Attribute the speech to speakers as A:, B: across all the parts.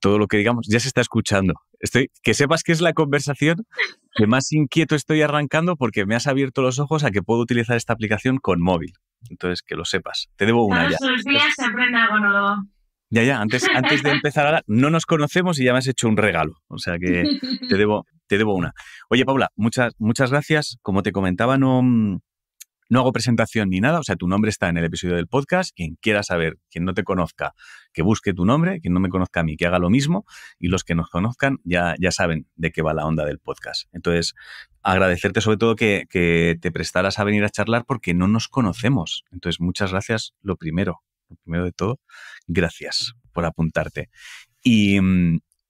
A: todo lo que digamos ya se está escuchando. Que sepas que es la conversación que más inquieto estoy arrancando porque me has abierto los ojos a que puedo utilizar esta aplicación con móvil. Entonces, que lo sepas. Te debo una ya.
B: Todos los días se aprende algo nuevo.
A: Ya, antes de empezar ahora, no nos conocemos y ya me has hecho un regalo. O sea que te debo una. Oye, Paula, muchas gracias. Como te comentaba, no hago presentación ni nada, o sea, tu nombre está en el episodio del podcast. Quien quiera saber, quien no te conozca, que busque tu nombre, quien no me conozca a mí, que haga lo mismo, y los que nos conozcan ya saben de qué va la onda del podcast. Entonces, agradecerte sobre todo que te prestaras a venir a charlar porque no nos conocemos. Entonces, muchas gracias, lo primero de todo, gracias por apuntarte. Y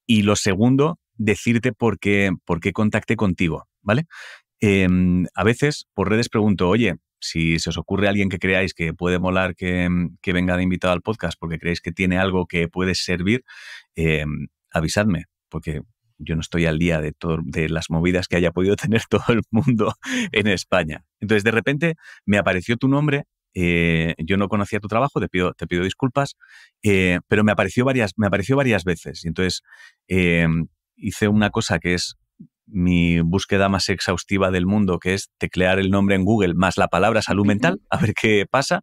A: lo segundo, decirte por qué contacté contigo, ¿vale? A veces por redes pregunto, oye, si se os ocurre alguien que creáis que puede molar que venga de invitado al podcast porque creéis que tiene algo que puede servir, avisadme, porque yo no estoy al día de las movidas que haya podido tener todo el mundo en España. Entonces, de repente, me apareció tu nombre, yo no conocía tu trabajo, te pido disculpas, pero me apareció varias veces. Y entonces, hice una cosa que es mi búsqueda más exhaustiva del mundo, que es teclear el nombre en Google más la palabra salud mental, a ver qué pasa.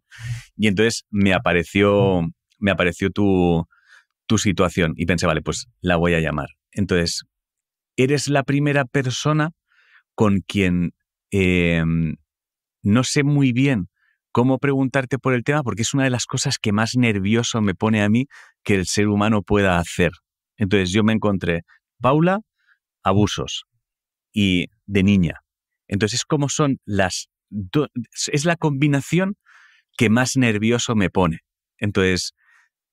A: Y entonces me apareció tu situación y pensé, vale, pues la voy a llamar. Entonces, eres la primera persona con quien no sé muy bien cómo preguntarte por el tema, porque es una de las cosas que más nervioso me pone a mí que el ser humano pueda hacer. Entonces yo me encontré, Paula, abusos, y de niña. Entonces, ¿cómo son es la combinación que más nervioso me pone? Entonces,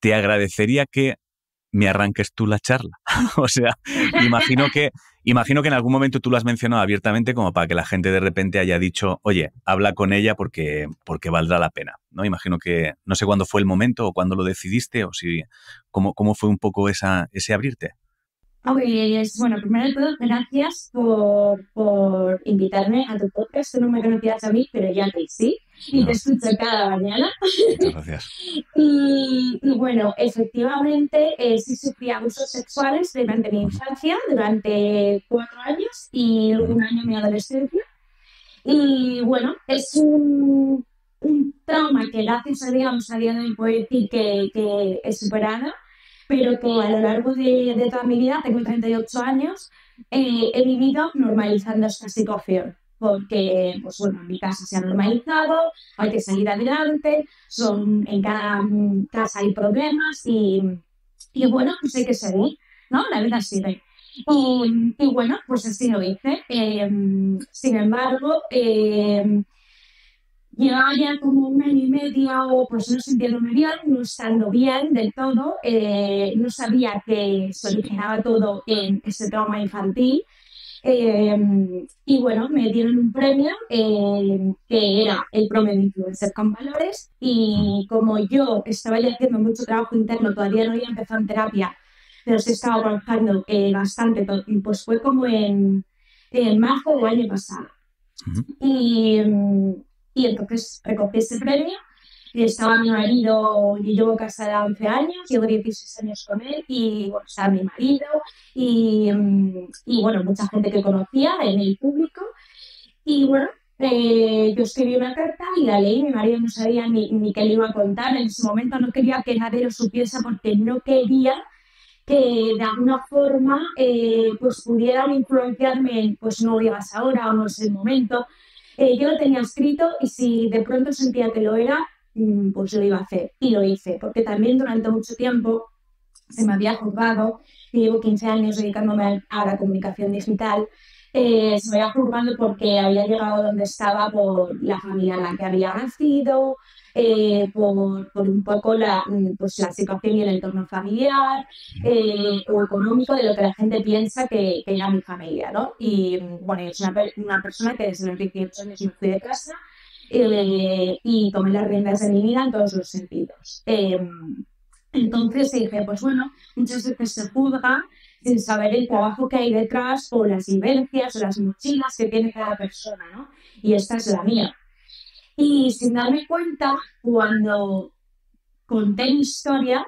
A: te agradecería que me arranques tú la charla. O sea, imagino que en algún momento tú lo has mencionado abiertamente como para que la gente de repente haya dicho, oye, habla con ella porque valdrá la pena, ¿no? Imagino que, no sé cuándo fue el momento o cuándo lo decidiste o si, cómo fue un poco ese abrirte.
B: Bueno, primero de todo, gracias por invitarme a tu podcast. Tú no me conocías a mí, pero ya te sí. Y te escucho cada mañana.
A: Muchas gracias.
B: Y bueno, efectivamente, sí sufrí abusos sexuales durante mi infancia, durante 4 años y un año en mi adolescencia. Y bueno, es un trauma que gracias a Dios a día de hoy puedo decir que he superado, pero que a lo largo de toda mi vida, tengo 38 años, he vivido normalizando esta situación. Porque, pues bueno, en mi casa se ha normalizado, hay que salir adelante, en cada casa hay problemas y bueno, pues hay que seguir, ¿no? La vida sigue. Y bueno, pues así lo hice. Sin embargo, llevaba ya como un año y medio, pues no sintiéndome bien, no estando bien del todo, no sabía que se originaba todo en ese trauma infantil. Y bueno, me dieron un premio que era el premio de Influencer con Valores y como yo estaba ya haciendo mucho trabajo interno, todavía no había empezado en terapia, pero sí estaba trabajando bastante, pues fue como en marzo del año pasado. Y, y entonces recogí ese premio. Y estaba mi marido, yo llevo casada 11 años, llevo 16 años con él, y bueno, estaba mi marido, y bueno, mucha gente que conocía en el público. Y bueno, yo escribí una carta y la leí, mi marido no sabía ni qué le iba a contar, en ese momento no quería que nadie lo supiese porque no quería que de alguna forma pues pudieran influenciarme en, pues no digas ahora o no es el momento. Yo lo tenía escrito y si de pronto sentía que lo era, pues lo iba a hacer y lo hice, porque también durante mucho tiempo se me había juzgado, y llevo 15 años dedicándome a la comunicación digital, se me había juzgado porque había llegado donde estaba por la familia en la que había nacido, por un poco pues la situación y el entorno familiar o económico de lo que la gente piensa que era mi familia, ¿no? Y bueno, es una persona que desde los 18 años me fui de casa y tomé las riendas de mi vida en todos los sentidos. Entonces dije, pues bueno, muchas veces se juzga sin saber el trabajo que hay detrás o las vivencias o las mochilas que tiene cada persona, ¿no? Y esta es la mía. Y sin darme cuenta, cuando conté mi historia,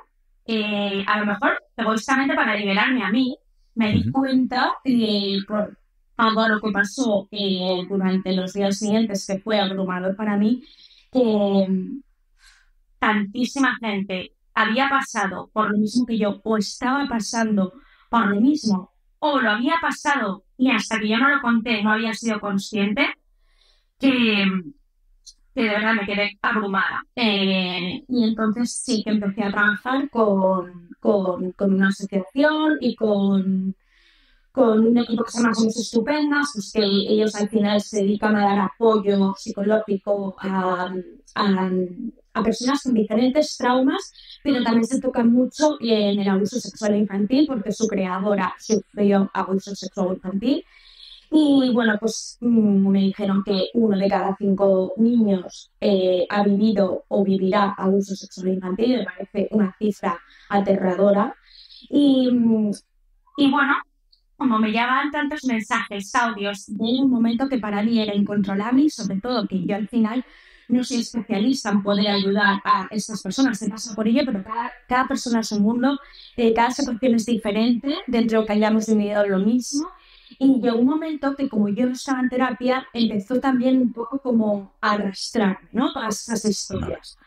B: a lo mejor egoístamente para liberarme a mí, me di cuenta por todo lo que pasó durante los días siguientes, que fue abrumador para mí, que tantísima gente había pasado por lo mismo que yo, o estaba pasando por lo mismo, o lo había pasado y hasta que yo no lo conté no había sido consciente, que de verdad me quedé abrumada. Y entonces sí que empecé a trabajar con una asociación y con un equipo que se llama Somos Estupendas, pues que ellos al final se dedican a dar apoyo psicológico a personas con diferentes traumas, pero también se toca mucho en el abuso sexual infantil, porque su creadora sufrió abuso sexual infantil. Y bueno, pues me dijeron que 1 de cada 5 niños ha vivido o vivirá abuso sexual infantil. Me parece una cifra aterradora. Y, y bueno, como me llegaban tantos mensajes, audios, de un momento que para mí era incontrolable y sobre todo que yo al final no soy especialista en poder ayudar a estas personas, se pasa por ello, pero cada persona es un mundo, cada situación es diferente, dentro de que hayamos vivido lo mismo. Y llegó un momento que como yo no estaba en terapia, empezó también un poco como a arrastrar, ¿no? Todas esas historias.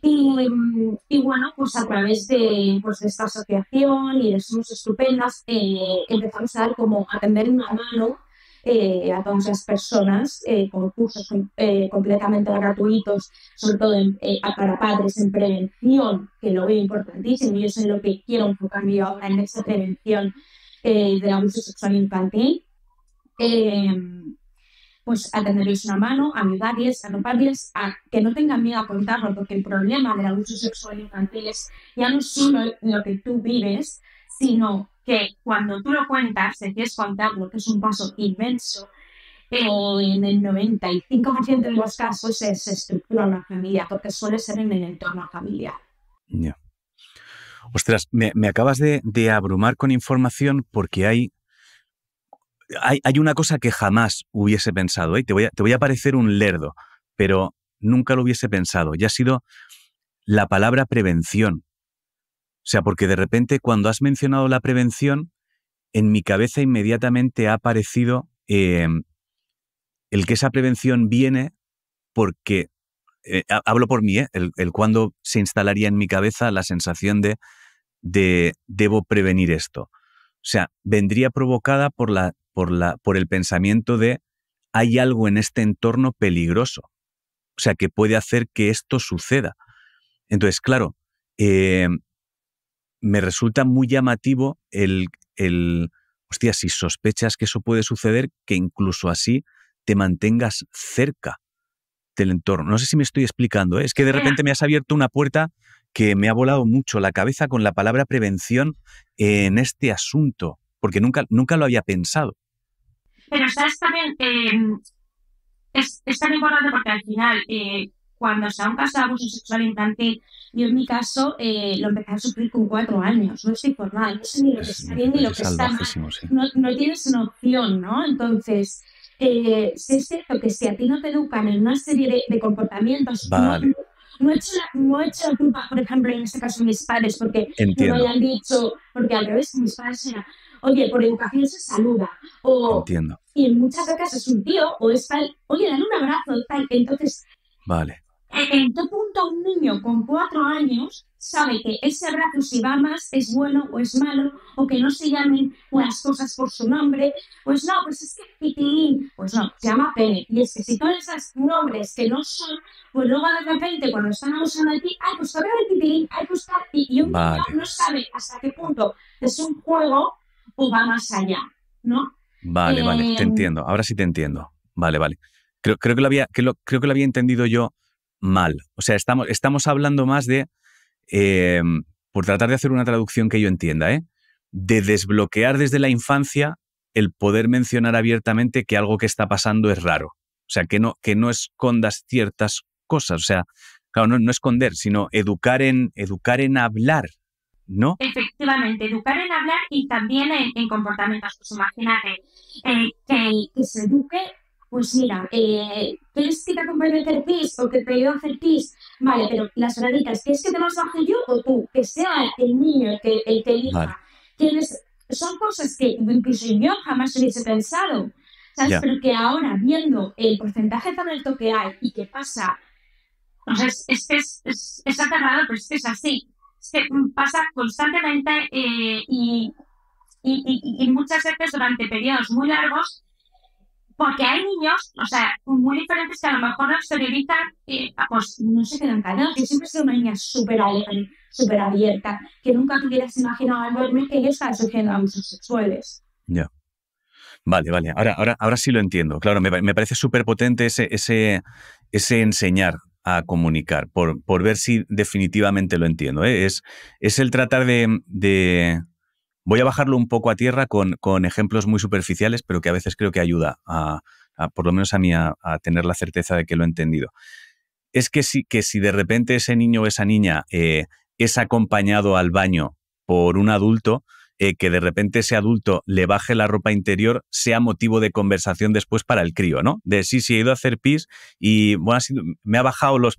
B: Y bueno, pues a través de esta asociación y de Somos Estupendas, empezamos a dar como a tender una mano a todas las personas con cursos completamente gratuitos, sobre todo para padres en prevención, que lo veo importantísimo y eso es en lo que quiero enfocarme yo ahora, en esa prevención del abuso sexual infantil. Pues a tenderles una mano, a ayudarles, a roparles, a que no tengan miedo a contarlo, porque el problema del abuso sexual infantil es ya no solo lo que tú vives, sino que cuando tú lo cuentas, decides contarlo, que es un paso inmenso, en el 95% de los casos se estructura una familia, porque suele ser en el entorno familiar.
A: Yeah. Ostras, me acabas de abrumar con información porque hay una cosa que jamás hubiese pensado, ¿eh? Te voy a parecer un lerdo, pero nunca lo hubiese pensado. Y ha sido la palabra prevención. O sea, porque de repente cuando has mencionado la prevención, en mi cabeza inmediatamente ha aparecido el que esa prevención viene porque, hablo por mí, el cuando se instalaría en mi cabeza la sensación de debo prevenir esto. O sea, vendría provocada por el pensamiento de hay algo en este entorno peligroso. O sea, que puede hacer que esto suceda. Entonces, claro, me resulta muy llamativo hostia, si sospechas que eso puede suceder, que incluso así te mantengas cerca del entorno. No sé si me estoy explicando, ¿eh? Es que de repente me has abierto una puerta que me ha volado mucho la cabeza con la palabra prevención en este asunto, porque nunca lo había pensado.
B: Pero sabes también, es tan importante porque al final, cuando se da un caso de abuso sexual infantil, yo en mi caso lo empecé a sufrir con 4 años, no estoy formada, no sé ni lo que está bien ni lo que está mal,
A: sí.
B: no tienes una opción, ¿no? Entonces, sí es cierto que si a ti no te educan en una serie de comportamientos,
A: vale.
B: no he hecho la culpa, por ejemplo, en este caso mis padres, porque
A: Entiendo.
B: no me hayan dicho, porque al revés, mis padres eran, oye, por educación se saluda, o...
A: Entiendo.
B: Y en muchas ocasiones es un tío o es tal, oye, dale un abrazo, tal. Entonces,
A: vale.
B: ¿en qué punto un niño con 4 años sabe que ese abrazo, si va más, es bueno o es malo, o que no se llamen las cosas por su nombre? Pues no, pues es que pitilín, pues no, se llama pene. Y es que si todos esos nombres que no son, pues luego de repente cuando están abusando de ti, ay, pues toca el pitilín, ay, pues tal. Y un niño no sabe hasta qué punto es un juego o va más allá, ¿no?
A: Vale, te entiendo. Ahora sí te entiendo. Vale. Creo que lo había entendido yo mal. O sea, estamos hablando más de, por tratar de hacer una traducción que yo entienda, de desbloquear desde la infancia el poder mencionar abiertamente que algo que está pasando es raro. O sea, que no escondas ciertas cosas. O sea, claro, no esconder, sino educar en hablar, ¿no?
B: Efectivamente, educar en hablar y también en comportamientos. Pues imagínate que se eduque pues mira, ¿quieres que te acompañe a hacer pis o que te ayude a hacer pis? Vale, pero las graditas, ¿quieres que te las baje yo o tú? Que sea el niño el que
A: Vale,
B: elija. Son cosas que incluso yo jamás hubiese pensado, ¿sabes?
A: ya,
B: Pero que ahora, viendo el porcentaje tan alto que hay y que pasa, o sea, es aterrador, pero es que es así. Es que pasa constantemente y muchas veces durante periodos muy largos, porque hay niños, o sea, muy diferentes que a lo mejor no exteriorizan, pues no se quedan callados. Yo siempre he sido una niña súper alegre, súper abierta, que nunca te hubieras imaginado al verme que yo estaba sufriendo abusos sexuales.
A: ya. Vale, vale. Ahora sí lo entiendo. Claro, me parece súper potente ese enseñar a comunicar, por ver si definitivamente lo entiendo, ¿eh? Es el tratar de. Voy a bajarlo un poco a tierra con ejemplos muy superficiales, pero que a veces creo que ayuda por lo menos a mí, a tener la certeza de que lo he entendido. Es que si de repente ese niño o esa niña es acompañado al baño por un adulto, que de repente ese adulto le baje la ropa interior sea motivo de conversación después para el crío, ¿no? De sí, he ido a hacer pis y bueno, me ha bajado los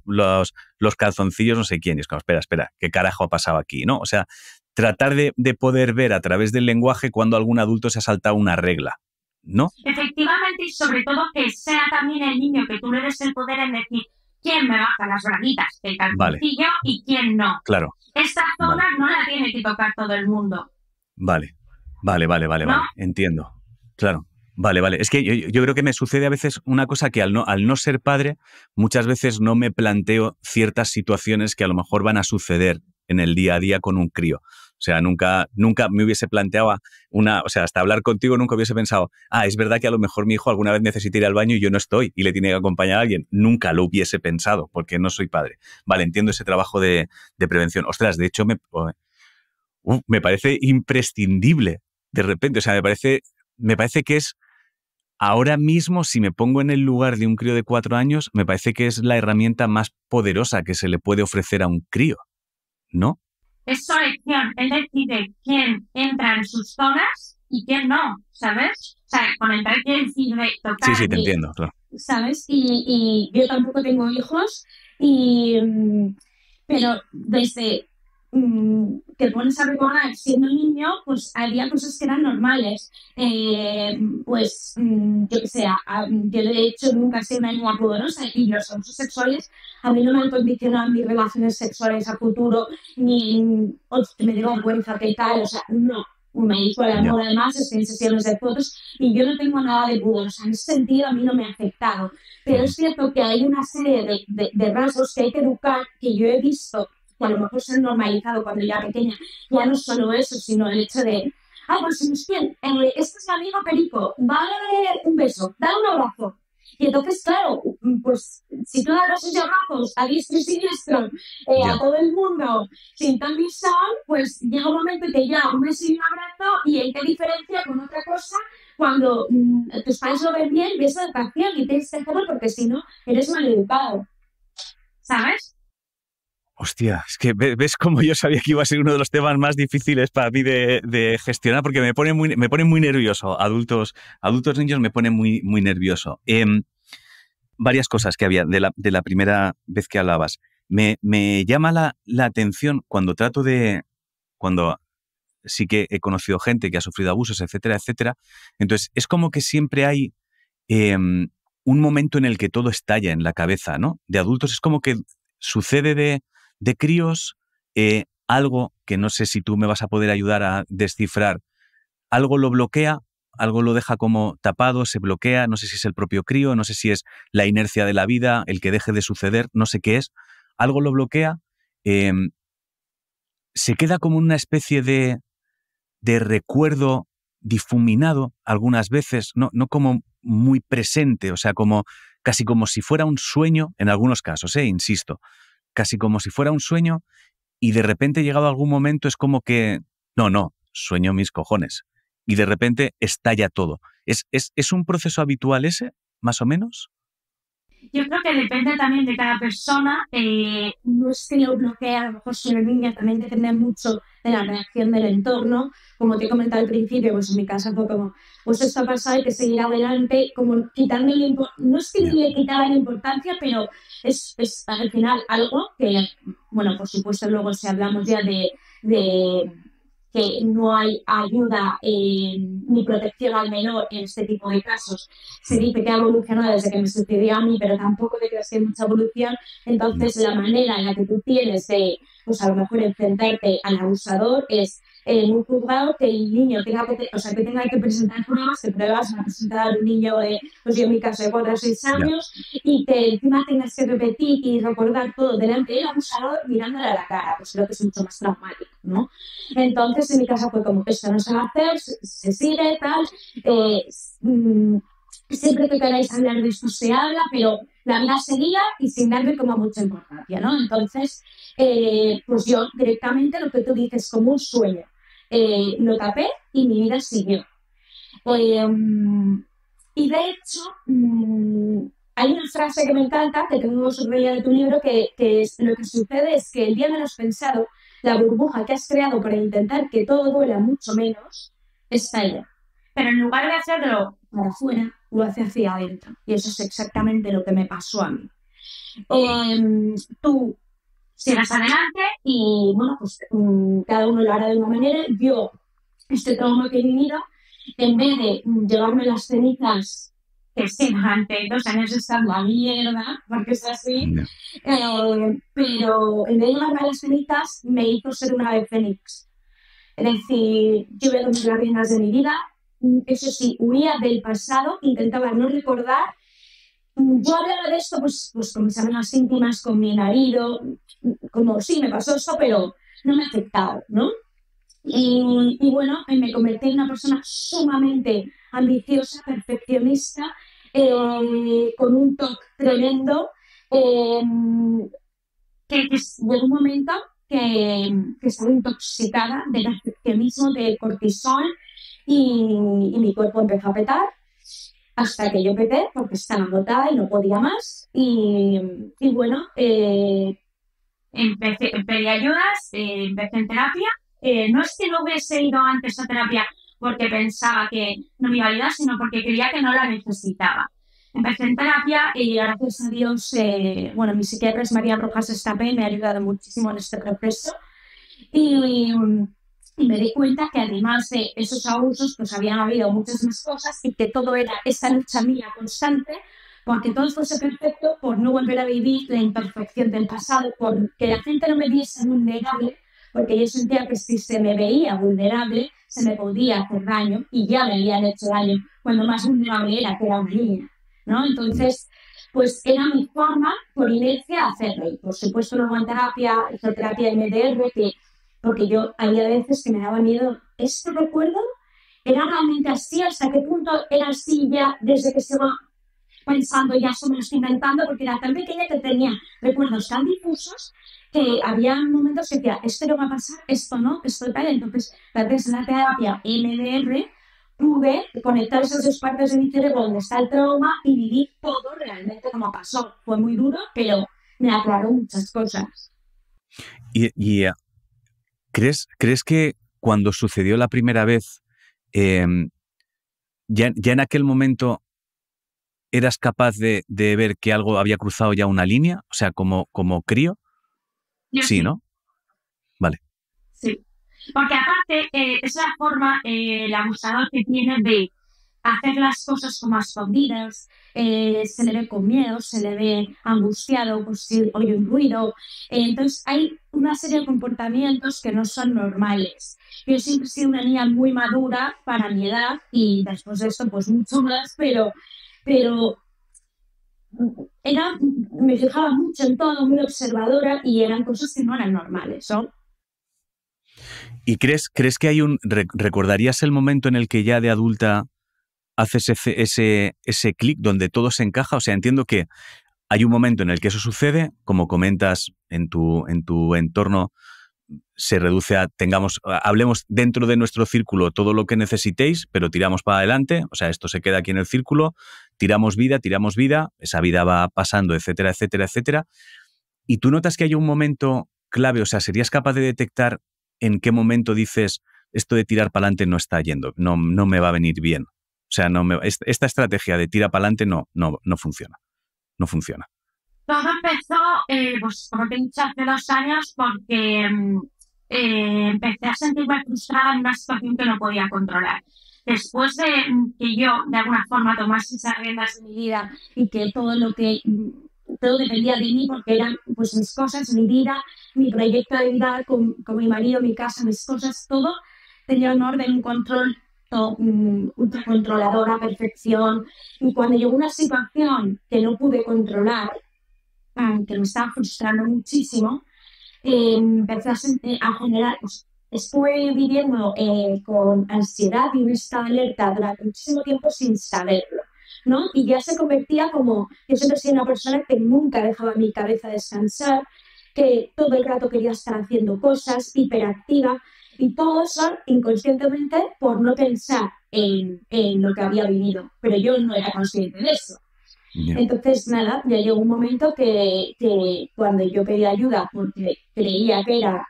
A: calzoncillos no sé quién. Y es como, espera, ¿qué carajo ha pasado aquí? ¿No? O sea, tratar de poder ver a través del lenguaje cuando algún adulto se ha saltado una regla, ¿no?
B: Efectivamente, y sobre todo que sea también el niño que tú le des el poder en decir quién me baja las braguitas del
A: Vale,
B: calzoncillo y quién no.
A: claro,
B: Esta
A: vale,
B: zona no la tiene que tocar todo el mundo,
A: vale, vale,
B: ¿no?
A: entiendo. Claro, vale. Es que yo creo que me sucede a veces una cosa que al no ser padre, muchas veces no me planteo ciertas situaciones que a lo mejor van a suceder en el día a día con un crío. O sea, nunca me hubiese planteado o sea, hasta hablar contigo nunca hubiese pensado, es verdad que a lo mejor mi hijo alguna vez necesita ir al baño y yo no estoy y le tiene que acompañar a alguien. Nunca lo hubiese pensado porque no soy padre. Vale, entiendo ese trabajo de prevención. Ostras, de hecho, me parece imprescindible de repente. O sea, me parece que es ahora mismo, si me pongo en el lugar de un crío de 4 años, me parece que es la herramienta más poderosa que se le puede ofrecer a un crío, ¿no?
B: Es su elección, él decide quién entra en sus zonas y quién no, ¿sabes? O sea, con entrar quiere decir de
A: Sí,
B: tocar,
A: sí, te entiendo, claro.
B: ¿sabes? Y yo tampoco tengo hijos, pero desde te pones a recordar siendo niño, pues había cosas que eran normales. Yo que sé, yo de hecho nunca he sido una niña pudorosa y los abusos sexuales a mí no me han condicionado mis relaciones sexuales a futuro, ni me dio vergüenza que tal, o sea, no. Me dijo el
A: Ya.
B: amor, además, estoy en sesiones de fotos y yo no tengo nada de pudor. O sea, en ese sentido a mí no me ha afectado. Pero
A: Ujú.
B: es cierto que hay una serie de rasgos que hay que educar que yo he visto que a lo mejor se han normalizado cuando yo era pequeña. Ya no solo eso, sino el hecho de, pues es que este es mi amigo Perico, dale un beso, dale un abrazo. Y entonces, claro, pues si tú das esos abrazos a diestro y siniestro a
A: Ya.
B: todo el mundo sin ton ni son, pues llega un momento que ya un beso y un abrazo y hay que diferencia con otra cosa cuando tus padres lo ven bien, ves educación y tienes que hacerlo porque si no, eres maleducado. ¿Sabes?
A: Hostia, es que ves cómo yo sabía que iba a ser uno de los temas más difíciles para mí de gestionar porque me pone muy nervioso. Adultos niños me pone muy nervioso. Varias cosas que había de la primera vez que hablabas. Me llama la atención cuando sí que he conocido gente que ha sufrido abusos, etcétera, etcétera. Entonces, es como que siempre hay un momento en el que todo estalla en la cabeza, ¿no? De adultos es como que sucede de críos, algo que no sé si tú me vas a poder ayudar a descifrar, algo lo bloquea, algo lo deja como tapado, se bloquea, no sé si es el propio crío, no sé si es la inercia de la vida, el que deje de suceder, no sé qué es, algo lo bloquea, eh, se queda como una especie de recuerdo difuminado algunas veces, no como muy presente, o sea, casi como si fuera un sueño, en algunos casos, insisto, casi como si fuera un sueño y de repente llegado algún momento es como que, no, sueño mis cojones. Y de repente estalla todo. ¿Es un proceso habitual ese, más o menos?
B: Yo creo que depende también de cada persona. No es que lo bloquee, a lo mejor si una niña también depende mucho de la reacción del entorno. Como te he comentado al principio, pues en mi casa fue como, pues esto ha pasado, hay que seguir adelante, como quitándole, no es que
A: Ya.
B: le quitara la importancia, pero es al final algo que, bueno, por supuesto luego si hablamos ya de que no hay ayuda ni protección al menor en este tipo de casos. Se dice que ha evolucionado desde que me sucedió a mí, pero tampoco te creas que hay mucha evolución.
A: Ya.
B: Entonces, la manera en la que tú tienes de, pues a lo mejor, enfrentarte al abusador es en un juzgado que el niño tenga que, o sea, que tenga que presentar pruebas, que pruebas van a presentar un niño de, pues yo en mi caso, de 4 o 6
A: Ya.
B: años, y que encima tengas que repetir y recordar todo delante del abusador mirándole a la cara, pues creo que es mucho más traumático, ¿no? Entonces, en mi casa fue como, esto no se va a hacer, se sigue, tal. Eh, mm, Siempre que queráis hablar de esto se habla, pero la vida seguía y sin darle como mucha importancia, ¿no? Entonces, pues yo directamente lo que tú dices como un sueño, lo tapé y mi vida siguió. Eh, y de hecho, hay una frase que me encanta, que tengo subrayada de tu libro, que es, lo que sucede es que el día menos pensado, la burbuja que has creado para intentar que todo duela mucho menos, estalla. Pero en lugar de hacerlo para afuera, lo hace hacia adentro. Y eso es exactamente lo que me pasó a mí. Tú sigas adelante y, bueno, pues cada uno lo hará de una manera. Yo, este trauma que he vivido, en vez de llevarme las cenizas, que sí, durante 2 años está en la mierda, porque es así,
A: Ya.
B: pero en vez de llevarme las cenizas, me hizo ser una ave fénix. Es decir, yo voy a tomar las riendas de mi vida. Eso sí, huía del pasado, intentaba no recordar. Yo hablaba de esto pues con mis amigas íntimas, con mi marido, como sí, me pasó esto, pero no me ha afectado, ¿no? Y bueno, me convertí en una persona sumamente ambiciosa, perfeccionista, con un toque tremendo, eh, que llegó un momento que estaba intoxicada de perfeccionismo, de cortisol, y mi cuerpo empezó a petar hasta que yo peté porque estaba agotada y no podía más. Y bueno, pedí ayudas, empecé en terapia. No es que no hubiese ido antes a terapia porque pensaba que no me iba a ayudar, sino porque creía que no la necesitaba. Empecé en terapia y gracias a Dios, bueno, mi psiquiatra es María Rojas Estapé, me ha ayudado muchísimo en este proceso. Y, y me di cuenta que además de esos abusos, pues habían habido muchas más cosas y que todo era esa lucha mía constante porque todo fuese perfecto, por no volver a vivir la imperfección del pasado, por que la gente no me viese vulnerable, porque yo sentía que si se me veía vulnerable, se me podía hacer daño y ya me habían hecho daño cuando más vulnerable era, que era una niña, ¿no?
A: Ya.
B: Entonces, pues era mi forma, por inercia, hacerlo. Y por supuesto, luego en terapia, hice terapia MDR, porque yo había veces que me daba miedo. ¿Este recuerdo era realmente así? ¿Hasta qué punto era así ya desde que se va pensando, ya se me lo estoy inventando? Porque era tan pequeña que tenía recuerdos tan difusos que había momentos que decía, esto no va a pasar, esto no, esto tal. Entonces, gracias a la terapia MDR, pude conectar esas dos partes de mi cerebro donde está el trauma y vivir todo realmente como pasó. Fue muy duro, pero me aclaró muchas cosas.
A: Y ¿crees que cuando sucedió la primera vez, em, ya en aquel momento eras capaz de ver que algo había cruzado ya una línea? O sea, como crío.
B: Yo
A: Sí,
B: sí.
A: ¿no? Vale.
B: Sí, porque aparte es la forma, el abusador que tiene de hacer las cosas como a escondidas, se le ve con miedo, se le ve angustiado, pues si oye un ruido. Entonces hay una serie de comportamientos que no son normales. Yo siempre he sido una niña muy madura para mi edad y después de esto pues mucho más, pero era, me fijaba mucho en todo, muy observadora y eran cosas que no eran normales, ¿no?
A: ¿Y crees que hay recordarías el momento en el que ya de adulta haces ese clic donde todo se encaja? O sea, entiendo que hay un momento en el que eso sucede, como comentas en tu entorno, se reduce a hablemos dentro de nuestro círculo todo lo que necesitéis, pero tiramos para adelante, o sea, esto se queda aquí en el círculo, tiramos vida, esa vida va pasando, etcétera, etcétera, etcétera. Y tú notas que hay un momento clave, o sea, ¿serías capaz de detectar en qué momento dices esto de tirar para adelante no está yendo, no me va a venir bien? O sea, esta estrategia de tira para adelante no funciona, no funciona.
B: Todo empezó, pues como te he dicho, hace 2 años porque empecé a sentirme frustrada en una situación que no podía controlar. Después de que yo, de alguna forma, tomase esas riendas de mi vida y que todo dependía de mí, porque eran pues mis cosas, mi vida, mi proyecto de vida con mi marido, mi casa, mis cosas, todo tenía un orden, un control ultracontrolador a perfección. Y cuando llegó una situación que no pude controlar, que me estaba frustrando muchísimo, empecé a generar, pues, estuve viviendo con ansiedad y un estado de alerta durante muchísimo tiempo sin saberlo, ¿no? Y ya se convertía como, yo siempre soy una persona que nunca dejaba mi cabeza descansar, que todo el rato quería estar haciendo cosas, hiperactiva, y todo eso inconscientemente por no pensar en lo que había vivido, pero yo no era consciente de eso. Yeah. Entonces, nada, ya llegó un momento que cuando yo pedí ayuda porque creía que era,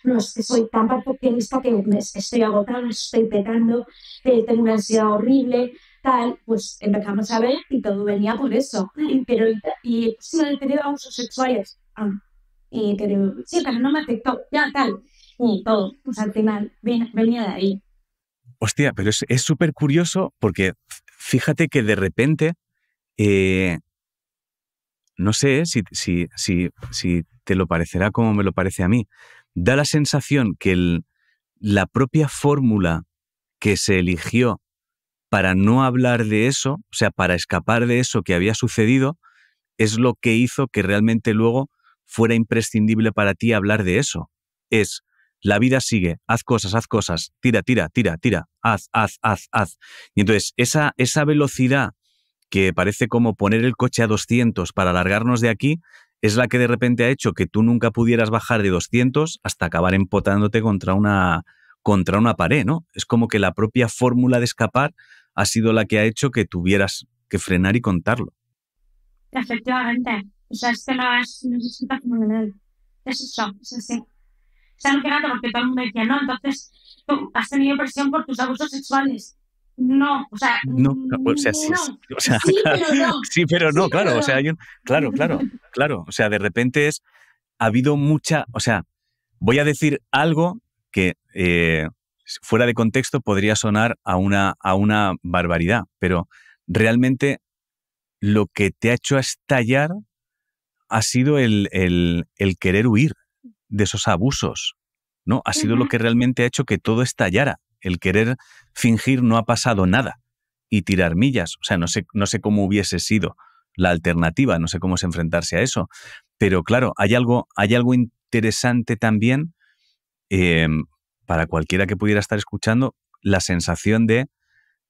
B: no, es que soy tan perfeccionista que estoy agotada, estoy petando, tengo una ansiedad horrible, tal, pues empezamos a ver y todo venía por eso. Pero, y sí, he tenido abusos sexuales, pero sí, pero no me afectó, ya tal, y todo, pues al final venía de ahí.
A: Hostia, pero es súper curioso porque fíjate que de repente no sé si te lo parecerá como me lo parece a mí. Da la sensación que la propia fórmula que se eligió para no hablar de eso, o sea, para escapar de eso que había sucedido, es lo que hizo que realmente luego fuera imprescindible para ti hablar de eso. Es, la vida sigue, haz cosas, tira, haz. Y entonces, esa velocidad que parece como poner el coche a 200 para largarnos de aquí, es la que de repente ha hecho que tú nunca pudieras bajar de 200 hasta acabar empotándote contra una pared, ¿no? Es como que la propia fórmula de escapar ha sido la que ha hecho que tuvieras que frenar y contarlo.
B: Efectivamente. O sea, es que no es fenomenal. Es eso, es así. Es alucinante porque todo el mundo decía, no, entonces tú has tenido presión por tus abusos sexuales. No, o sea,
A: no, o sea, sí,
B: no.
A: O sea,
B: sí, pero no.
A: Sí, pero no,
B: sí,
A: claro.
B: Pero
A: o sea, hay claro. O sea, de repente ha habido mucha, o sea, voy a decir algo que fuera de contexto podría sonar a una barbaridad, pero realmente lo que te ha hecho estallar ha sido el querer huir de esos abusos, ¿no? Ha sido lo que realmente ha hecho que todo estallara. El querer fingir no ha pasado nada y tirar millas. O sea, no sé cómo hubiese sido la alternativa, no sé cómo es enfrentarse a eso. Pero claro, hay algo interesante también para cualquiera que pudiera estar escuchando, la sensación de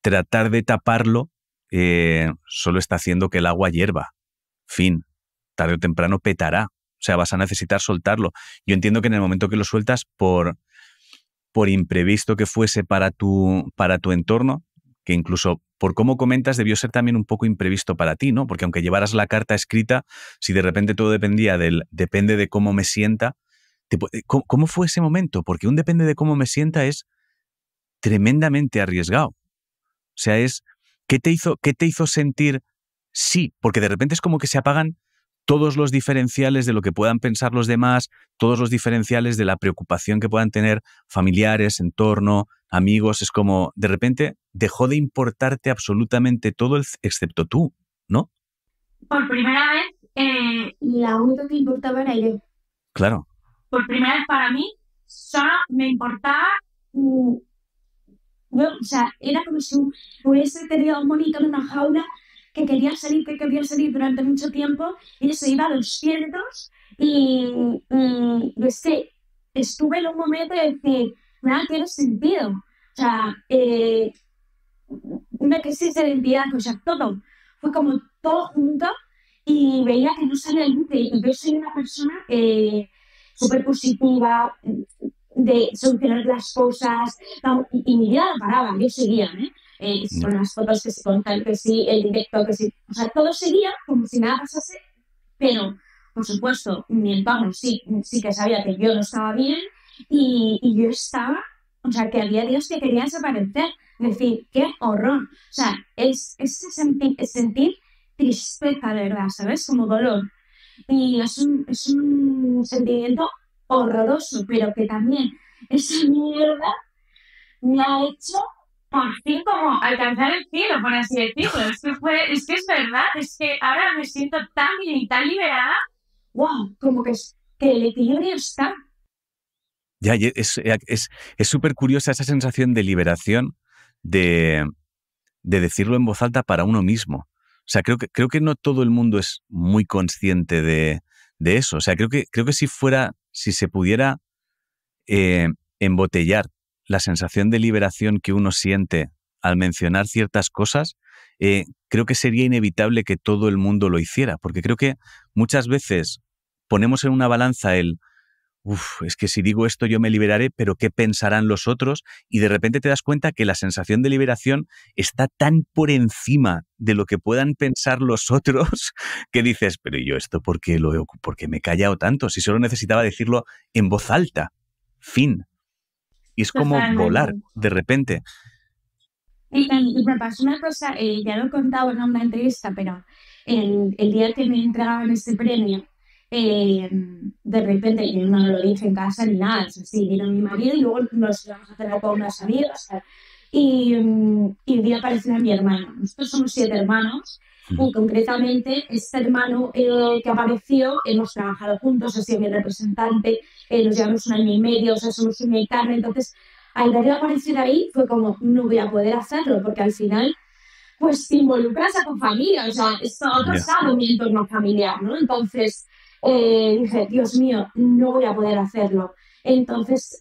A: tratar de taparlo solo está haciendo que el agua hierva. Fin. Tarde o temprano petará. O sea, vas a necesitar soltarlo. Yo entiendo que en el momento que lo sueltas, por imprevisto que fuese para tu entorno, que incluso por cómo comentas debió ser también un poco imprevisto para ti, ¿no? Porque aunque llevaras la carta escrita, si de repente todo dependía depende de cómo me sienta, ¿cómo fue ese momento? Porque un depende de cómo me sienta es tremendamente arriesgado. O sea, ¿qué te hizo sentir sí? Porque de repente es como que se apagan todos los diferenciales de lo que puedan pensar los demás, todos los diferenciales de la preocupación que puedan tener familiares, entorno, amigos. Es como, de repente, dejó de importarte absolutamente todo excepto tú, ¿no?
B: Por primera vez, la única que importaba era yo.
A: Claro.
B: Por primera vez para mí, solo me importaba... o sea, era como si hubiese tenido un monito en una jaula que quería salir durante mucho tiempo y se iba a 200 y es que estuve en un momento de decir, nada tiene sentido. O sea, una crisis de identidad, o sea, todo. Fue como todo junto y veía que no salía el límite. Y yo soy una persona súper positiva, de solucionar las cosas, y mi vida no paraba, yo seguía, con las fotos que se contan, que sí, el directo, que sí, o sea, todo seguía como si nada pasase, pero, por supuesto, mi entorno sí que sabía que yo no estaba bien y yo estaba, o sea, que había días que quería desaparecer, decir, qué horror, o sea, es sentir tristeza, de verdad, ¿sabes? Como dolor. Y es un sentimiento horroroso, pero que también esa mierda me ha hecho por fin como alcanzar el cielo, por así decirlo. Es que es verdad, es que ahora me siento tan bien y tan liberada. ¡Wow! Como que el equilibrio está.
A: Ya, es súper curiosa esa sensación de liberación de decirlo en voz alta para uno mismo. O sea, creo que no todo el mundo es muy consciente de eso. O sea, creo que si se pudiera embotellar la sensación de liberación que uno siente al mencionar ciertas cosas, creo que sería inevitable que todo el mundo lo hiciera, porque creo que muchas veces ponemos en una balanza es que si digo esto yo me liberaré, pero ¿qué pensarán los otros? Y de repente te das cuenta que la sensación de liberación está tan por encima de lo que puedan pensar los otros que dices, pero ¿y yo esto por qué me he callado tanto? Si solo necesitaba decirlo en voz alta. Fin. Y es como volar
B: Totalmente.
A: de repente.
B: Y me pasó una cosa, ya lo he contado en una entrevista, pero el día que me entregaban este premio, de repente, yo no lo dije en casa ni nada, es así, vino mi marido y luego nos íbamos a cenar con unas amigas, tal. Y un día apareció mi hermano. Nosotros somos 7 hermanos y concretamente este hermano que apareció, hemos trabajado juntos, ha sido mi representante, nos llevamos 1 año y medio, o sea, somos una y carne, entonces al verlo aparecer ahí fue como, no voy a poder hacerlo, porque al final, pues te involucras a tu familia, o sea, es otro
A: Ya.
B: estado mi entorno familiar, ¿no? Entonces dije, Dios mío, no voy a poder hacerlo. Entonces,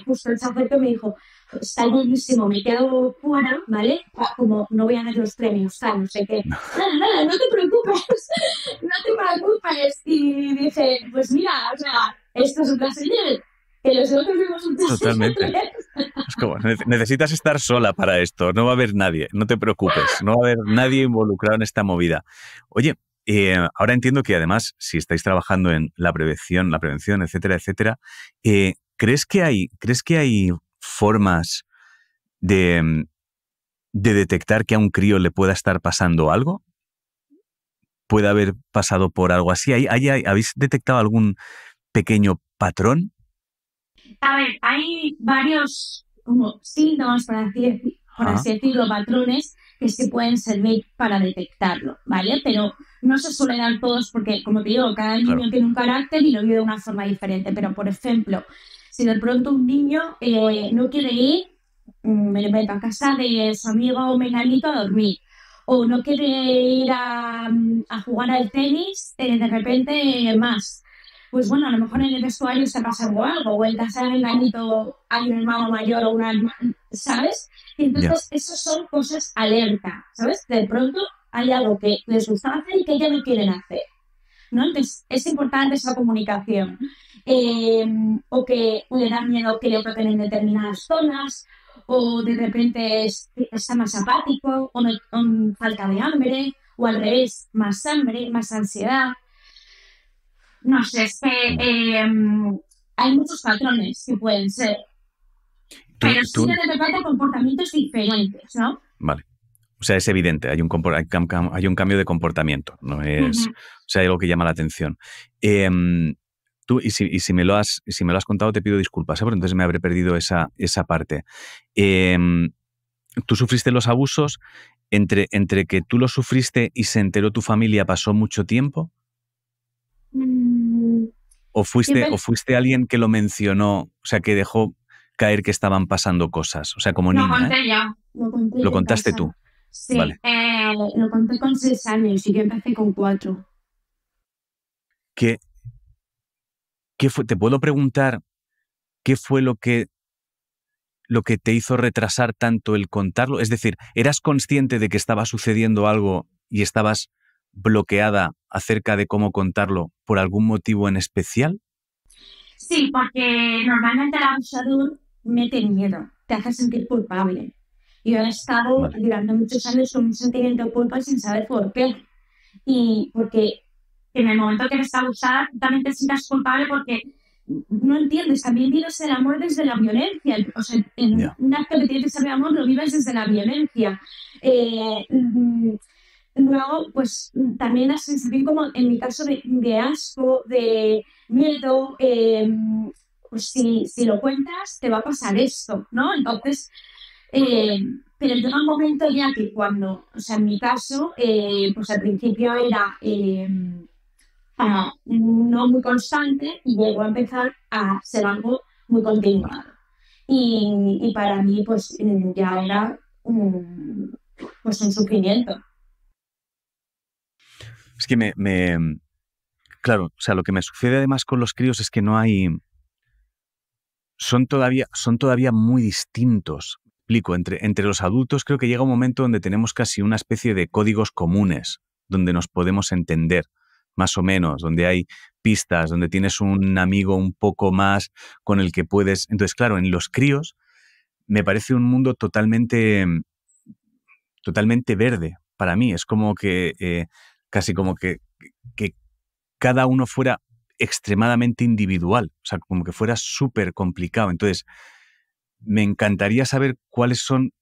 B: justo el sacerdote me dijo, está buenísimo, me quedo fuera, ¿vale? Como no voy a ver los premios, tal, no sé qué. Nada, nada, no te preocupes, no te preocupes. Y dije, pues mira, o sea, esto es otra señal, que los otros vemos un
A: Totalmente. Es como, necesitas estar sola para esto, no va a haber nadie, no te preocupes, no va a haber nadie involucrado en esta movida. Oye, ahora entiendo que además, si estáis trabajando en la prevención, etcétera, etcétera, crees que hay formas de detectar que a un crío le pueda estar pasando algo? ¿Puede haber pasado por algo así? ¿Habéis detectado algún pequeño patrón?
B: A ver, hay varios como síntomas, por
A: Ajá,
B: así decirlo, patrones que se pueden servir para detectarlo, ¿vale? Pero no se suelen dar todos porque, como te digo, cada
A: claro.
B: niño tiene un carácter y lo vive de una forma diferente. Pero, por ejemplo, si de pronto un niño no quiere ir, me lo invento, a casa de su amigo menganito a dormir, o no quiere ir a jugar al tenis, de repente más. Pues bueno, a lo mejor en el vestuario está pasando algo, o en casa del enanito hay un hermano mayor o una hermana, ¿sabes? Y
A: Ya.
B: entonces, eso son cosas alerta, ¿sabes? De pronto hay algo que les gusta hacer y que ya no quieren hacer, ¿no? Entonces, es importante esa comunicación. O que le da miedo que le toquen en determinadas zonas, o de repente está más apático, o, no, o falta de hambre, o al revés, más hambre, más ansiedad. No sé, es que hay muchos patrones que pueden ser,
A: Tú,
B: pero sí
A: tú,
B: que de repente comportamientos diferentes, ¿no?
A: vale. O sea, es evidente, hay un cambio de comportamiento, no es,
B: Ujú.
A: o sea, hay algo que llama la atención. Tú, si si me lo has contado, te pido disculpas, pero entonces me habré perdido esa parte. Em, Tú sufriste los abusos, entre que tú los sufriste y se enteró tu familia, ¿pasó mucho tiempo?
B: Mm,
A: O
B: siempre
A: fuiste alguien que lo mencionó, o sea, que dejó caer que estaban pasando cosas? O sea, como
B: lo
A: niña, ¿eh?
B: conté ya, lo conté
A: Lo
B: en
A: contaste
B: casa.
A: tú.
B: Sí,
A: Vale.
B: lo conté con 6 años y yo empecé con 4.
A: ¿Qué, qué fue? ¿Te puedo preguntar qué fue lo que te hizo retrasar tanto el contarlo? Es decir, ¿eras consciente de que estaba sucediendo algo y estabas bloqueada acerca de cómo contarlo por algún motivo en especial?
B: Sí, porque normalmente el abusador mete miedo, te hace sentir culpable. Yo he estado
A: Vale,
B: durante muchos años con un sentimiento de culpa sin saber por qué. Y porque en el momento que eres abusada, también te sientas culpable porque no entiendes, también vives el amor desde la violencia. O sea, en
A: ya.
B: un acto que tienes que saber amor, lo vives desde la violencia. Eh, mm, Luego, pues también la sensación como en mi caso de asco, de miedo, pues si lo cuentas te va a pasar esto, ¿no? Entonces, eh, pero llega un momento ya que cuando, o sea, en mi caso, pues al principio era no muy constante y llegó a empezar a ser algo muy
A: Vale.
B: continuado. Y para mí, pues ya era pues un sufrimiento.
A: Es que claro, o sea, lo que me sucede además con los críos es que no hay, son todavía muy distintos. Explico, entre los adultos creo que llega un momento donde tenemos casi una especie de códigos comunes, donde nos podemos entender, más o menos, donde hay pistas, donde tienes un amigo un poco más con el que puedes. Entonces, claro, en los críos me parece un mundo totalmente verde para mí. Es como que, casi como que cada uno fuera extremadamente individual, o sea, como que fuera súper complicado. Entonces, me encantaría saber cuáles son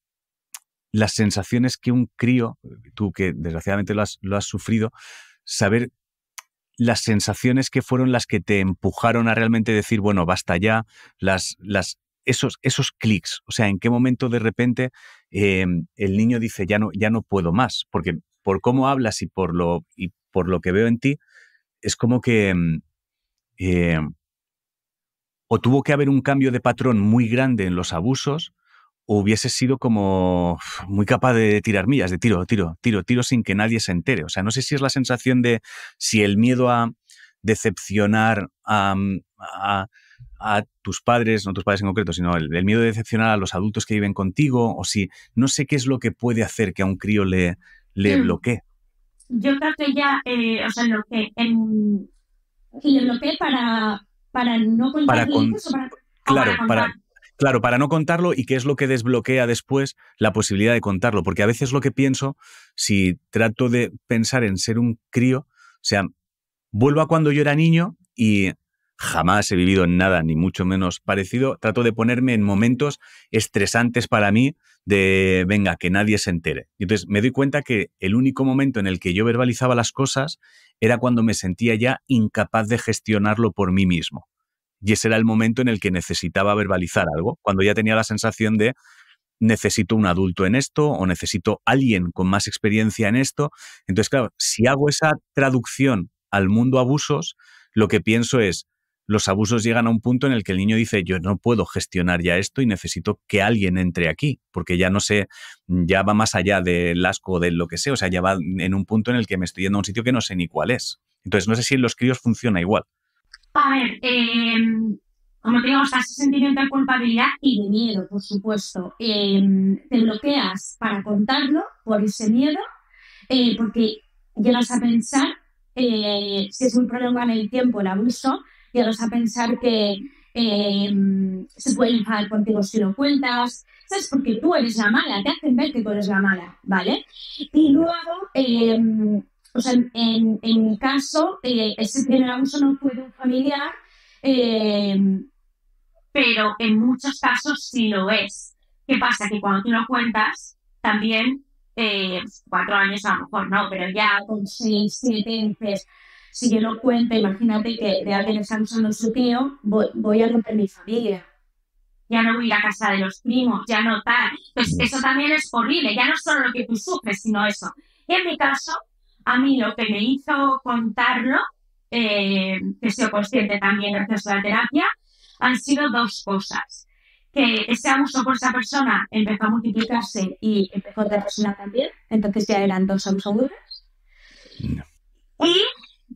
A: las sensaciones que un crío, tú que desgraciadamente lo has sufrido, saber las sensaciones que fueron las que te empujaron a realmente decir, bueno, basta ya, esos clics, o sea, en qué momento de repente el niño dice, ya no puedo más, porque por cómo hablas y por lo que veo en ti, es como que eh, o tuvo que haber un cambio de patrón muy grande en los abusos, o hubiese sido como muy capaz de tirar millas, de tiro sin que nadie se entere. O sea, no sé si es la sensación de si el miedo a decepcionar a tus padres, no tus padres en concreto, sino el miedo de decepcionar a los adultos que viven contigo, o si no sé qué es lo que puede hacer que a un crío le bloquee.
B: Yo creo que ya, o sea, y lo bloqueé para no
A: Para
B: contarle
A: con,
B: hijos o para
A: Claro,
B: contar.
A: claro, para no contarlo y qué es lo que desbloquea después la posibilidad de contarlo. Porque a veces lo que pienso, si trato de pensar en ser un crío, o sea, vuelvo a cuando yo era niño y jamás he vivido nada, ni mucho menos parecido. Trato de ponerme en momentos estresantes para mí de, venga, que nadie se entere. Y entonces me doy cuenta que el único momento en el que yo verbalizaba las cosas era cuando me sentía ya incapaz de gestionarlo por mí mismo. Y ese era el momento en el que necesitaba verbalizar algo, cuando ya tenía la sensación de necesito un adulto en esto o necesito alguien con más experiencia en esto. Entonces, claro, si hago esa traducción al mundo abusos, lo que pienso es, los abusos llegan a un punto en el que el niño dice, yo no puedo gestionar ya esto y necesito que alguien entre aquí, porque ya no sé, ya va más allá del asco o de lo que sea, o sea, ya va en un punto en el que me estoy yendo a un sitio que no sé ni cuál es. Entonces, no sé si en los críos funciona igual.
B: A ver, como te digo, o sea, ese sentimiento de culpabilidad y de miedo, por supuesto. Te bloqueas para contarlo por ese miedo, porque llegas a pensar, si es muy prolongado en el tiempo el abuso, llegas a pensar que se puede enfadar contigo si lo cuentas, ¿sabes? Porque tú eres la mala, te hacen ver que tú eres la mala, ¿vale? Y luego, o sea, en mi caso, ese primer abuso no fue de un familiar, eh, pero en muchos casos sí lo es. ¿Qué pasa? Que cuando tú lo cuentas, también 4 años a lo mejor no, pero ya con 6, 7, dices, si yo lo cuento, imagínate que de alguien está usando su tío, voy a romper mi familia. Ya no voy a ir a casa de los primos, ya no tal. Pues eso también es horrible, ya no es solo lo que tú sufres, sino eso. Y en mi caso, a mí lo que me hizo contarlo, que soy consciente también gracias a la terapia, han sido dos cosas. Que ese abuso por esa persona empezó a multiplicarse y empezó otra persona también, entonces ya eran dos abusadores.
A: No.
B: Y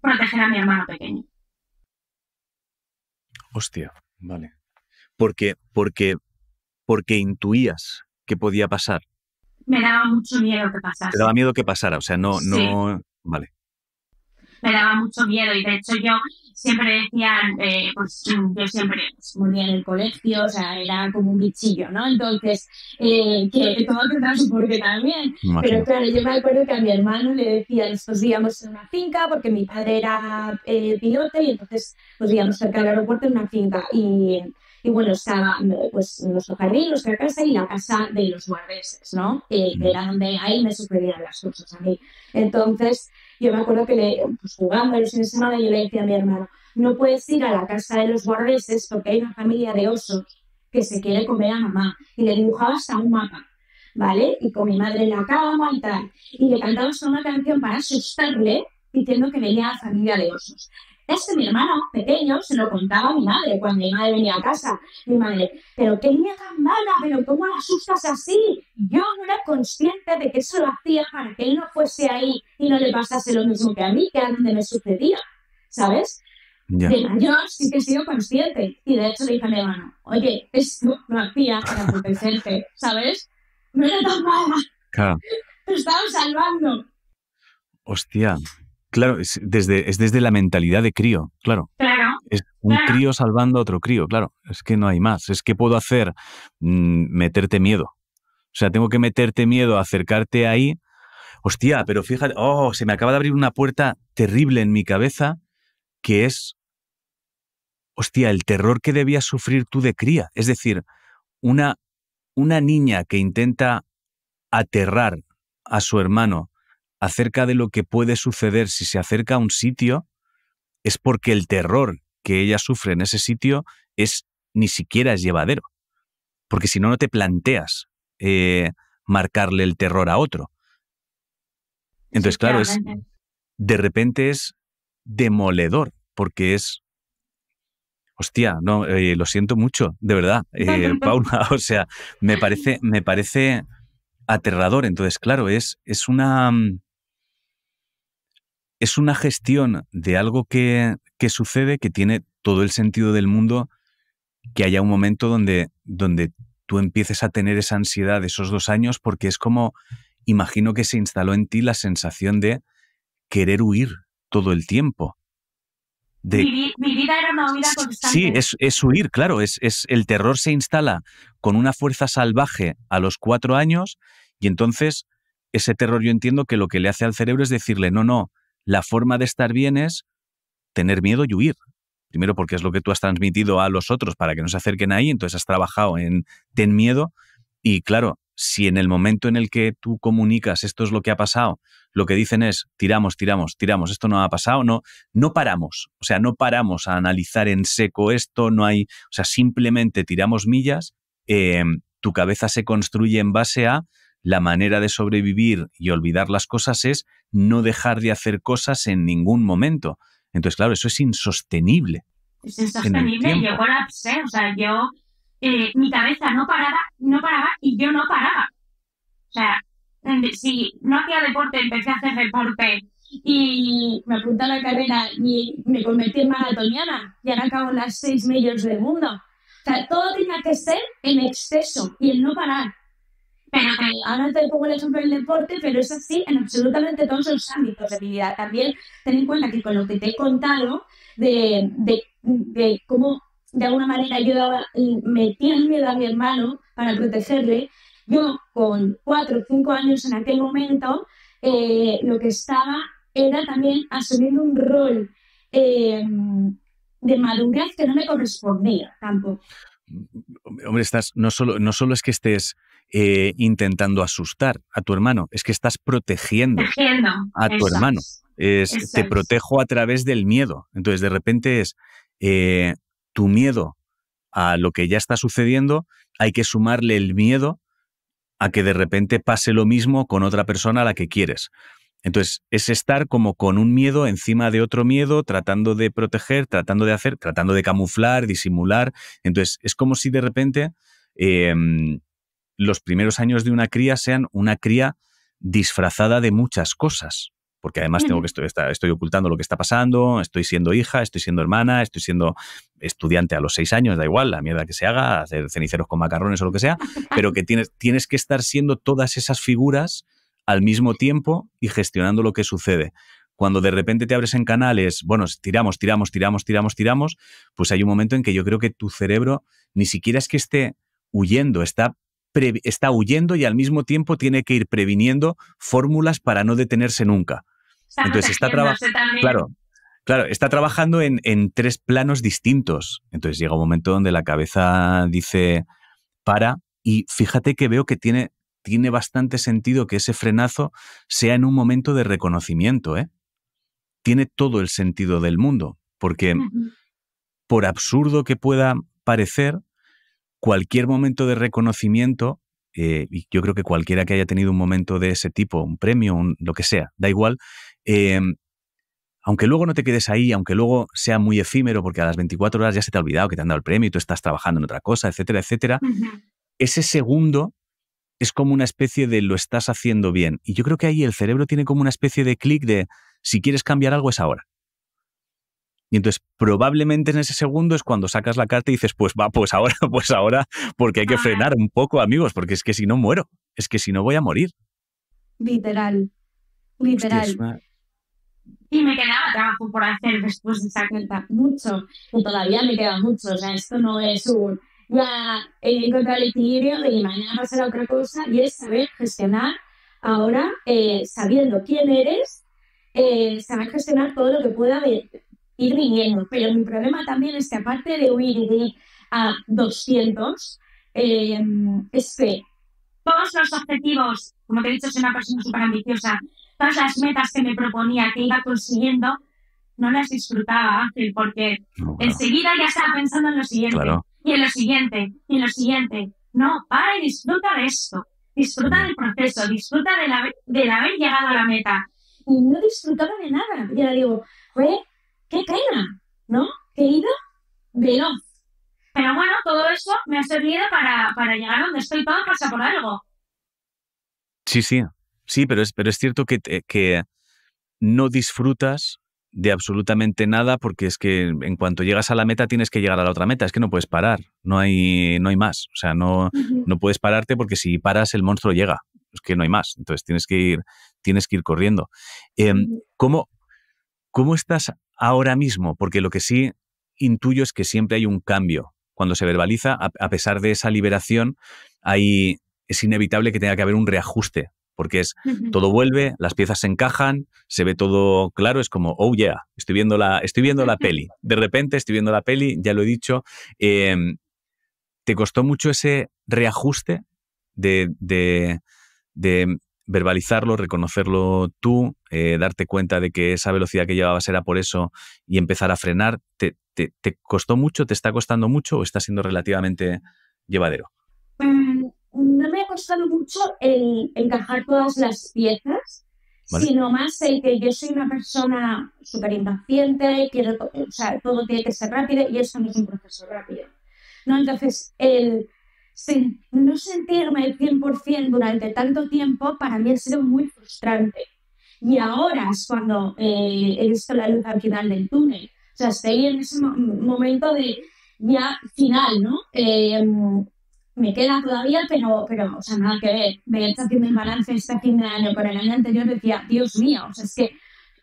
B: proteger a mi hermano pequeño.
A: Hostia, vale. Porque intuías que podía pasar.
B: Me daba mucho miedo que
A: Te
B: pasase.
A: daba miedo que pasara, o sea,
B: Sí,
A: vale.
B: me daba mucho miedo y de hecho yo siempre decían, pues yo siempre moría en el colegio, o sea, era como un bichillo, ¿no? Entonces, que todo tendrá su porqué también.
A: Me
B: Pero
A: imagino.
B: claro, yo me acuerdo que a mi hermano le decía, nosotros íbamos en una finca porque mi padre era piloto y entonces pues íbamos cerca del aeropuerto en una finca y bueno, estaba pues nuestro jardín, nuestra casa y la casa de los guardeses, ¿no? Que
A: Mm.
B: era donde ahí me sucedían las cosas a mí. Entonces, yo me acuerdo que pues, jugando los fines de semana yo le decía a mi hermano, no puedes ir a la casa de los guardeses porque hay una familia de osos que se quiere comer a mamá. Y le dibujaba hasta un mapa, ¿vale? Y con mi madre en la cama y tal. Y le cantaba hasta una canción para asustarle diciendo que venía la familia de osos. Mi hermano pequeño se lo contaba a mi madre cuando mi madre venía a casa. Mi madre, pero qué niña tan mala, pero ¿cómo la asustas así? Yo no era consciente de que eso lo hacía para que él no fuese ahí y no le pasase lo mismo que a mí, que era donde me sucedía, ¿sabes?
A: Ya.
B: De mayor sí que he sido consciente y de hecho le dije a mi hermano, oye, esto lo hacía para protegerte, ¿sabes? No era tan mala,
A: Claro.
B: te estaba salvando.
A: Hostia. Claro, es desde la mentalidad de crío, claro.
B: Claro,
A: Es un
B: claro.
A: crío salvando a otro crío, claro. Es que no hay más. Es que puedo hacer meterte miedo. O sea, tengo que meterte miedo, acercarte ahí. Hostia, pero fíjate, oh, se me acaba de abrir una puerta terrible en mi cabeza que es, hostia, el terror que debías sufrir tú de cría. Es decir, una, una niña que intenta aterrar a su hermano acerca de lo que puede suceder si se acerca a un sitio, es porque el terror que ella sufre en ese sitio es ni siquiera es llevadero. Porque si no, no te planteas marcarle el terror a otro. Entonces, claro,
B: Efectivamente.
A: de repente es demoledor, porque es, hostia, no, lo siento mucho, de verdad, Paula, o sea, me parece aterrador. Entonces, claro, es una gestión de algo que sucede que tiene todo el sentido del mundo que haya un momento donde tú empieces a tener esa ansiedad de esos 2 años, porque es como, imagino que se instaló en ti la sensación de querer huir todo el tiempo.
B: Mi vida era una huida
A: Sí,
B: constante.
A: es huir, claro, el terror se instala con una fuerza salvaje a los 4 años y entonces ese terror yo entiendo que lo que le hace al cerebro es decirle, no, no, la forma de estar bien es tener miedo y huir. Primero porque es lo que tú has transmitido a los otros para que no se acerquen ahí, entonces has trabajado en ten miedo y claro, si en el momento en el que tú comunicas esto es lo que ha pasado, lo que dicen es tiramos, tiramos, tiramos, esto no ha pasado, no paramos, o sea, no paramos a analizar en seco esto, no hay, o sea, simplemente tiramos millas, tu cabeza se construye en base a la manera de sobrevivir y olvidar las cosas es no dejar de hacer cosas en ningún momento. Entonces, claro, eso es insostenible
B: Es
A: en el
B: insostenible. Yo
A: tiempo.
B: colapsé, o sea, mi cabeza no paraba, no paraba y yo no paraba. O sea, si no hacía deporte, empecé a hacer deporte y me apunté a la carrera y me convertí en maratoniana y ahora acabo las 6 millas del mundo. O sea, todo tenía que ser en exceso y en no parar. Pero ahora te pongo el ejemplo del deporte, pero es así en absolutamente todos los ámbitos de mi vida. También ten en cuenta que con lo que te he contado de cómo de alguna manera yo metía el miedo a mi hermano para protegerle, yo con 4 o 5 años en aquel momento, lo que estaba era también asumiendo un rol de madurez que no me correspondía tampoco.
A: Hombre, no solo es que estés intentando asustar a tu hermano, es que estás protegiendo
B: Tejiendo,
A: a tu
B: eso
A: hermano.
B: es, eso
A: Te
B: es.
A: protejo a través del miedo. Entonces, de repente es tu miedo a lo que ya está sucediendo, hay que sumarle el miedo a que de repente pase lo mismo con otra persona a la que quieres. Entonces, es estar como con un miedo encima de otro miedo, tratando de proteger, tratando de hacer, tratando de camuflar, disimular. Entonces, es como si de repente eh, los primeros años de una cría sean una cría disfrazada de muchas cosas. Porque además estoy ocultando lo que está pasando, estoy siendo hija, estoy siendo hermana, estoy siendo estudiante a los 6 años, da igual, la mierda que se haga, hacer ceniceros con macarrones o lo que sea, pero que tienes que estar siendo todas esas figuras al mismo tiempo y gestionando lo que sucede. cuando de repente te abres en canales, bueno, tiramos, pues hay un momento en que yo creo que tu cerebro ni siquiera es que esté huyendo, está huyendo y al mismo tiempo tiene que ir previniendo fórmulas para no detenerse nunca. Entonces está trabajando. Claro, está trabajando en 3 planos distintos. Entonces llega un momento donde la cabeza dice para, y fíjate que veo que tiene bastante sentido que ese frenazo sea en un momento de reconocimiento, ¿eh? Tiene todo el sentido del mundo, porque por absurdo que pueda parecer, cualquier momento de reconocimiento, y yo creo que cualquiera que haya tenido un momento de ese tipo, un premio, lo que sea, da igual, aunque luego no te quedes ahí, aunque luego sea muy efímero, porque a las 24 horas ya se te ha olvidado que te han dado el premio y tú estás trabajando en otra cosa, etcétera, etcétera, ese segundo es como una especie de lo estás haciendo bien. Y yo creo que ahí el cerebro tiene como una especie de clic de si quieres cambiar algo es ahora. Y entonces probablemente en ese segundo es cuando sacas la carta y dices, pues ahora, porque hay que frenar un poco, amigos, porque es que si no muero, es que si no voy a morir.
B: Literal.
A: Hostia,
B: y me quedaba trabajo por hacer después de esa cuenta, mucho, y todavía me queda mucho, o sea, esto no es ya he encontrado el equilibrio de mañana pasará otra cosa, y es saber gestionar ahora, sabiendo quién eres, saber gestionar todo lo que pueda ir viniendo, pero mi problema también es que aparte de huir y de ir a 200, es que todos los objetivos, como te he dicho, soy una persona súper ambiciosa, todas las metas que me proponía, que iba consiguiendo, no las disfrutaba, Ángel, porque enseguida ya estaba pensando en lo siguiente, y en lo siguiente, y en lo siguiente. No, para y disfruta de esto, disfruta del proceso, disfruta del haber llegado a la meta. Y no disfrutaba de nada. Y ahora digo, qué pena, ¿no? Que he ido veloz. Pero bueno, todo eso me ha servido para llegar a donde estoy. Todo pasa por algo.
A: Sí, pero es cierto que no disfrutas de absolutamente nada porque es que en cuanto llegas a la meta tienes que llegar a la otra meta, es que no puedes parar, no hay más, o sea, no puedes pararte porque si paras el monstruo llega, es que no hay más, entonces tienes que ir corriendo. ¿Cómo estás ahora mismo? Porque lo que sí intuyo es que siempre hay un cambio. Cuando se verbaliza, a pesar de esa liberación, es inevitable que tenga que haber un reajuste, porque todo vuelve, las piezas se encajan, se ve todo claro, es como, oh yeah, estoy viendo la peli. De repente estoy viendo la peli, ya lo he dicho. ¿Te costó mucho ese reajuste de verbalizarlo, reconocerlo tú, darte cuenta de que esa velocidad que llevabas era por eso y empezar a frenar? ¿Te costó mucho, te está costando mucho o está siendo relativamente llevadero?
B: No me ha costado mucho el encajar todas las piezas, ¿vale? Sino más el que yo soy una persona súper impaciente, o sea, todo tiene que ser rápido y eso no es un proceso rápido, ¿no? Entonces, no sentirme el 100% durante tanto tiempo para mí ha sido muy frustrante. Y ahora es cuando he visto la luz al final del túnel. O sea, estoy en ese momento de ya final, ¿no? Me queda todavía, pero o sea, nada que ver. De hecho, haciendo el balance este fin de año con el año anterior, decía, Dios mío, o sea, es que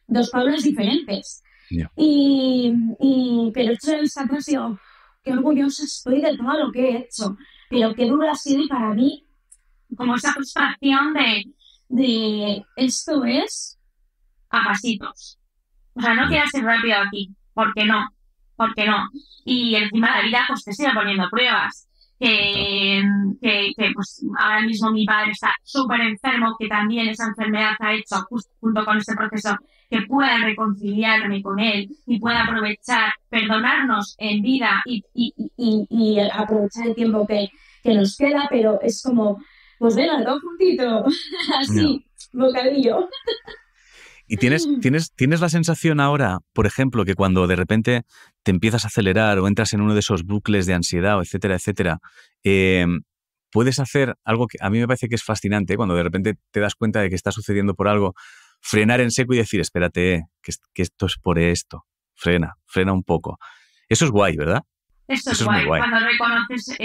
B: 2 Paulas diferentes. Yeah. Pero hecho esta cosa, digo, qué orgullosa estoy de todo lo que he hecho. Pero qué duro ha sido para mí, como esa frustración de esto es a pasitos. O sea, no quieras ir rápido aquí. ¿Por qué no? Y encima la vida pues te sigue poniendo pruebas. Que pues ahora mismo mi padre está súper enfermo, que también esa enfermedad ha hecho junto con este proceso que pueda reconciliarme con él y pueda aprovechar, perdonarnos en vida y aprovechar el tiempo que nos queda, pero es como, pues venga, todo juntito, así, bocadillo.
A: ¿Y tienes la sensación ahora, por ejemplo, que cuando de repente te empiezas a acelerar o entras en uno de esos bucles de ansiedad, etcétera, etcétera, puedes hacer algo que a mí me parece que es fascinante, cuando de repente te das cuenta de que está sucediendo por algo, frenar en seco y decir, espérate, que esto es por esto, frena un poco. Eso es guay, ¿verdad?
B: Eso es guay. Cuando reconoces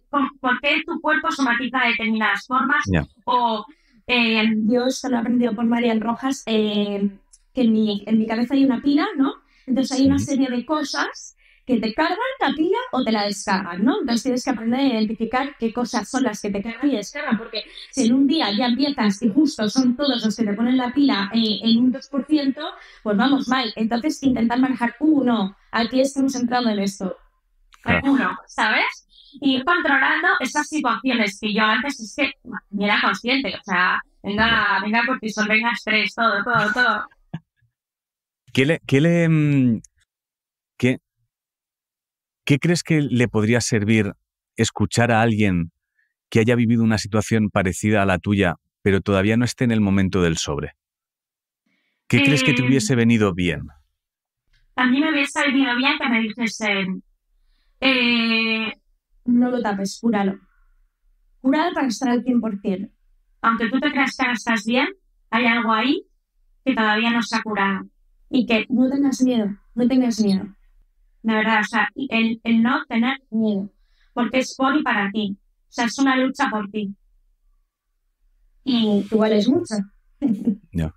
B: por qué tu cuerpo somatiza de determinadas formas, yeah, o Yo esto lo he aprendido por Marian Rojas, que en mi cabeza hay una pila, ¿no? Entonces hay una
A: Ujú.
B: serie de cosas que te cargan la pila o te la descargan, ¿no? Entonces tienes que aprender a identificar qué cosas son las que te cargan y descargan, porque si en un día ya empiezas y justo son todos los que te ponen la pila en un 2%, pues vamos mal. Entonces intentar manejar, no, aquí estamos entrando en esto.
A: Claro.
B: Uno, ¿sabes? Y ir controlando esas situaciones que yo antes es que ni era consciente, o sea, venga cortisol, venga estrés, todo.
A: ¿Qué le, qué le, mm, qué, qué crees que le podría servir escuchar a alguien que haya vivido una situación parecida a la tuya, pero todavía no esté en el momento del sobre? ¿Qué crees que te
B: Eh,
A: hubiese venido bien?
B: También me hubiese venido bien que me dijesen, eh, no lo tapes, cúralo. Cúralo para estar al 100%. Aunque tú te creas que ahora estás bien, hay algo ahí que todavía no se ha curado. Y que no tengas miedo, no tengas miedo. De verdad, o sea, el no tener miedo. Porque es por y para ti. O sea, es una lucha por ti. Y tú vales mucho.
A: Ya.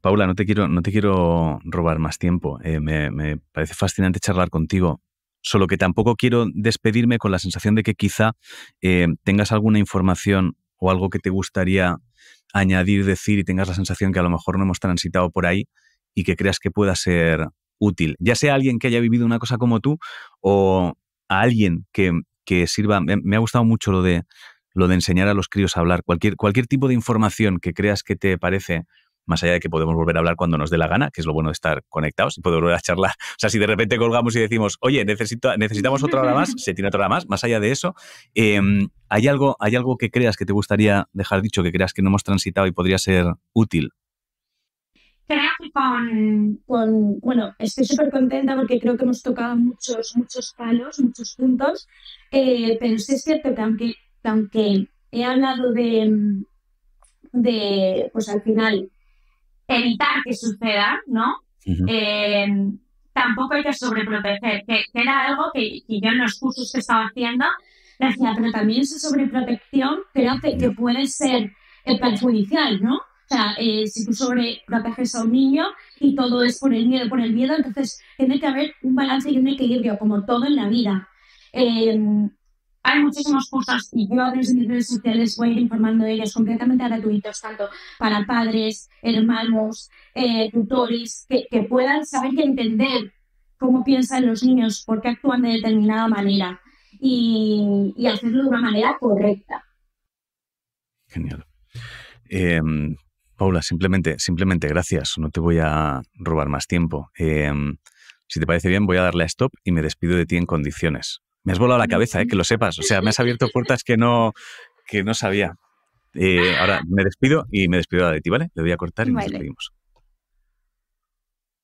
A: Paula, no te quiero robar más tiempo. Me parece fascinante charlar contigo. Solo que tampoco quiero despedirme con la sensación de que quizá tengas alguna información o algo que te gustaría añadir, decir y tengas la sensación que a lo mejor no hemos transitado por ahí y que creas que pueda ser útil. Ya sea alguien que haya vivido una cosa como tú o a alguien que sirva. Me ha gustado mucho lo de enseñar a los críos a hablar. Cualquier tipo de información que creas que te parece, más allá de que podemos volver a hablar cuando nos dé la gana, que es lo bueno de estar conectados y poder volver a charlar. O sea, si de repente colgamos y decimos, oye, necesitamos otra hora más, se tiene otra hora más allá de eso, ¿hay algo que creas que te gustaría dejar dicho, que creas que no hemos transitado y podría ser útil? Creo que bueno, estoy súper contenta porque creo que hemos tocado muchos palos, muchos puntos, pero sí es cierto que aunque he hablado pues al final, evitar que suceda, ¿no? Ujú.
B: Eh, Tampoco hay que sobreproteger, que era algo que yo en los cursos que estaba haciendo decía, pero también esa sobreprotección creo que
A: Ya.
B: puede ser perjudicial, ¿no? O sea, si tú sobreproteges a un niño y todo es por el miedo, entonces tiene que haber un balance y un equilibrio, como todo en la vida. Eh, Hay muchísimos cursos y yo a través de mis redes sociales voy a ir informando de ellos completamente gratuitos, tanto para padres, hermanos, tutores, que puedan saber y entender cómo piensan los niños, por qué actúan de determinada manera y hacerlo de una manera correcta.
A: Genial. Eh, Paula, simplemente gracias. No te voy a robar más tiempo. Si te parece bien, voy a darle a stop y me despido de ti en condiciones. Me has volado la cabeza, que lo sepas. O sea, me has abierto puertas que no sabía. Ahora me despido y me despido de ti, ¿vale? Le voy a cortar y nos
B: Vale.
A: despedimos.